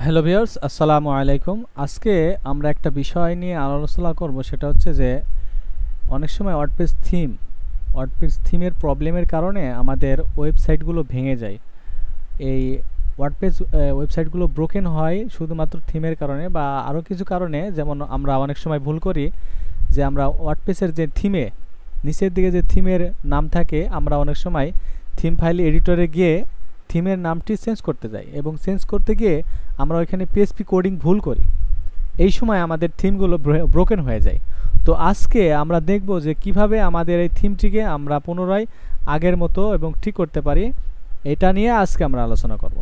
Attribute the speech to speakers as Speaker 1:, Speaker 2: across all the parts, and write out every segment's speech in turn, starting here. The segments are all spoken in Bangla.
Speaker 1: হ্যালো ভিউয়ার্স, আসসালামু আলাইকুম। আজকে আমরা একটা বিষয় নিয়ে আলোচনা করব, সেটা হচ্ছে যে অনেক সময় ওয়ার্ডপ্রেস থিমের প্রবলেমের কারণে আমাদের ওয়েবসাইটগুলো ভেঙে যায়। এই ওয়ার্ডপ্রেস ওয়েবসাইটগুলো ব্রোকেন হয় শুধুমাত্র থিমের কারণে বা আরও কিছু কারণে। যেমন আমরা অনেক সময় ভুল করি যে আমরা ওয়ার্ডপ্রেসের যে থিমে নিচের দিকে যে থিমের নাম থাকে, আমরা অনেক সময় থিম ফাইল এডিটরে গিয়ে থিমের নামটি চেঞ্জ করতে যাই এবং চেঞ্জ করতে গিয়ে আমরা ওইখানে পিএইচপি কোডিং ভুল করি। এই সময় আমাদের থিমগুলো ব্রোকেন হয়ে যায়। তো আজকে আমরা দেখব যে কিভাবে আমাদের এই থিমটিকে আমরা পুনরায় আগের মতো এবং ঠিক করতে পারি। এটা নিয়ে আজকে আমরা আলোচনা করব।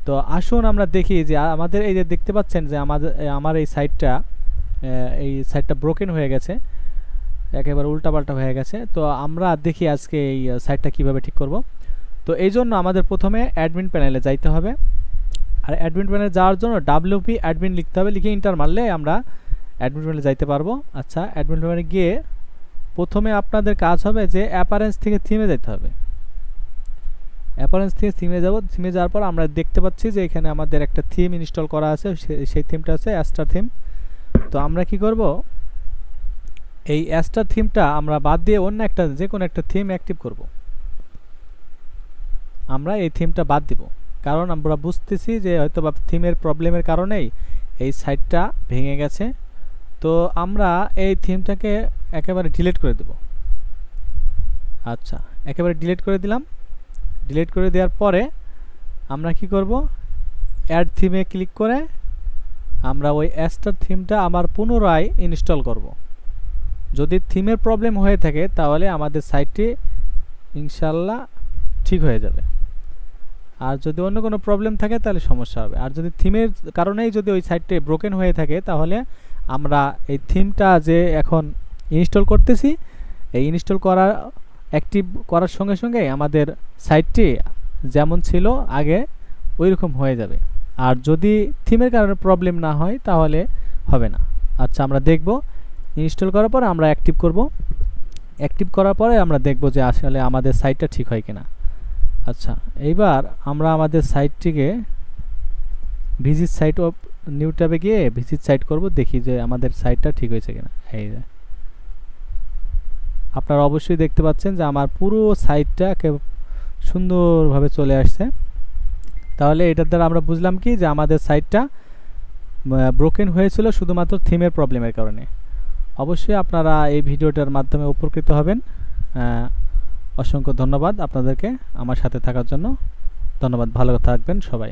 Speaker 1: তো আসুন আমরা দেখি যে আমাদের এই যে দেখতে পাচ্ছেন যে আমার এই সাইটটা ব্রোকেন হয়ে গেছে, একেবারে উল্টাপাল্টা হয়ে গেছে। তো আমরা দেখি আজকে এই সাইটটা কিভাবে ঠিক করব। তো এই জন্য আমাদের প্রথমে অ্যাডমিন প্যানেলে যাইতে হবে। আর অ্যাডমিন প্যানেলে যাওয়ার জন্য WP অ্যাডমিন লিখতে হবে, লিখে ইন্টার মারলে আমরা অ্যাডমিন প্যানেলে যাইতে পারবো। আচ্ছা, অ্যাডমিন প্যানেলে গিয়ে প্রথমে আপনাদের কাজ হবে যে অ্যাপারেন্স থেকে থিমে যেতে হবে। অ্যাপারেন্স থেকে থিমে যাব। থিমে যাওয়ার পর আমরা দেখতে পাচ্ছি যে এখানে আমাদের একটা থিম ইনস্টল করা আছে, সেই থিমটা আছে অ্যাস্টার থিম। তো আমরা কি করব, এই অ্যাস্টার থিমটা আমরা বাদ দিয়ে অন্য একটা যে কোনো একটা থিম অ্যাক্টিভ করব। আমরা এই থিমটা বাদ দিব, কারণ আমরা বুঝতেছি যে হয়তো বা থিমের প্রবলেমের কারণেই এই সাইটটা ভেঙে গেছে। তো আমরা এই থিমটাকে একেবারে ডিলিট করে দেব। আচ্ছা, একেবারে ডিলিট করে দিলাম। ডিলিট করে দেওয়ার পরে আমরা কি করব, অ্যাড থিমে ক্লিক করে আমরা ওই অ্যাস্টার থিমটা আবার পুনরায় ইনস্টল করব। যদি থিমের প্রবলেম হয়ে থাকে তাহলে আমাদের সাইটটি ইনশাল্লাহ ঠিক হয়ে যাবে। আর যদি অন্য কোনো প্রবলেম থাকে তাহলে সমস্যা হবে। আর যদি থিমের কারণেই যদি ওই সাইটটি ব্রোকেন হয়ে থাকে তাহলে আমরা এই থিমটা যে এখন ইনস্টল করতেছি, এই ইনস্টল অ্যাক্টিভ করার সঙ্গে সঙ্গে আমাদের সাইটটি যেমন ছিল আগে ওই রকম হয়ে যাবে। আর যদি থিমের কারণে প্রবলেম না হয় তাহলে হবে না। আচ্ছা, আমরা দেখব ইনস্টল করার পরে আমরা অ্যাক্টিভ করব। অ্যাক্টিভ করার পরে আমরা দেখব যে আসলে আমাদের সাইটটা ঠিক হয় কিনা। আচ্ছা, এইবার আমরা আমাদের সাইটটিকে ভিজিট সাইট অফ নিউ ট্যাবে গিয়ে ভিজিট সাইট করব, দেখি যে আমাদের সাইটটা ঠিক হয়েছে কিনা। এই যে আপনারা অবশ্যই দেখতে পাচ্ছেন যে আমার পুরো সাইটটা সুন্দরভাবে চলে আসছে। তাহলে এটার দ্বারা আমরা বুঝলাম কি যে আমাদের সাইটটা ব্রোকেন হয়েছিল শুধুমাত্র থিমের প্রবলেমের কারণে। অবশ্যই আপনারা এই ভিডিওটার মাধ্যমে উপকৃত হবেন। অসংখ্য ধন্যবাদ আপনাদেরকে আমার সাথে থাকার জন্য। ধন্যবাদ, ভালো থাকবেন সবাই।